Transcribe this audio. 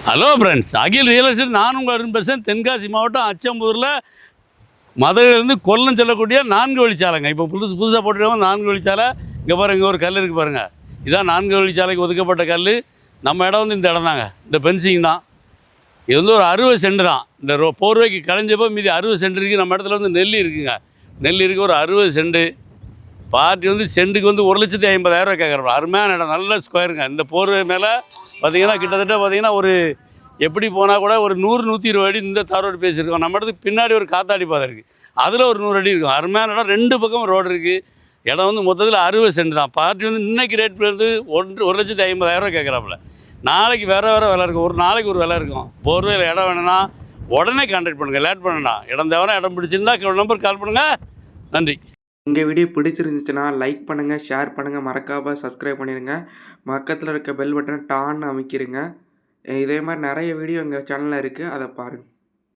Hello friends, அகில் real estate. நான் உங்கள் அருண் பேசுகிறேன். தென்காசி மாவட்டம் அச்சம்பூரில் மதுரையிலேருந்து கொல்லம் செல்லக்கூடிய 4 வழிச்சாலைங்க. இப்போ புதுசாக போட்டுருக்கோம் 4 வழிச்சாலை. இங்கே பாருங்கள், இங்கே ஒரு கல் இருக்குது பாருங்கள். இதான் 4 வழிச்சாலைக்கு ஒதுக்கப்பட்ட கல். நம்ம இடம் வந்து இந்த இடம் தாங்க, இந்த பென்சிங் தான். இது வந்து ஒரு 60 சென்ட் தான். இந்த போர்வைக்கு களைஞ்சப்போ மீதி 60 சென்ட் இருக்குது. நம்ம இடத்துல வந்து நெல் இருக்குங்க. நெல் இருக்குது, ஒரு 60 சென்ட்டு. பார்ட்டி வந்து சென்ட்டுக்கு வந்து 1,50,000 கேட்குறப்ப அருமையான இடம், நல்ல ஸ்கொயருங்க. இந்த போர்வை மேலே பார்த்தீங்கன்னா கிட்டத்தட்ட பார்த்தீங்கன்னா ஒரு எப்படி போனால் கூட ஒரு 100-120 அடி இந்த தார் ரோடு பேசியிருக்கோம். நம்ம இடத்துக்கு பின்னாடி ஒரு காத்தாடி பாதை இருக்குது, அதில் ஒரு 100 அடி இருக்கும். அருமையான இடம், 2 பக்கம் ரோடு இருக்குது. இடம் வந்து மொத்தத்தில் 60 சென்ட் தான். பார்ட்டி வந்து இன்றைக்கி ரேட் வந்து 1,50,000 கேட்குறாப்புல. நாளைக்கு வேறு விலை இருக்கும், ஒரு நாளைக்கு ஒரு விலை இருக்கும். போர்வையில் இடம் வேணும்னா உடனே கான்டாக்ட் பண்ணுங்கள், லேட் பண்ணலாம். இடம் தேவை, இடம் பிடிச்சிருந்தா நம்பர் கால் பண்ணுங்கள். நன்றி. உங்கள் வீடியோ பிடிச்சிருந்துச்சுன்னா லைக் பண்ணுங்கள், ஷேர் பண்ணுங்கள், மறக்காமல் சப்ஸ்கிரைப் பண்ணிடுங்க. பக்கத்தில் இருக்க பெல் பட்டனை டான்னு அமைக்கிடுங்க. இதே மாதிரி நிறைய வீடியோ எங்கள் சேனலில் இருக்குது, அதை பாருங்கள்.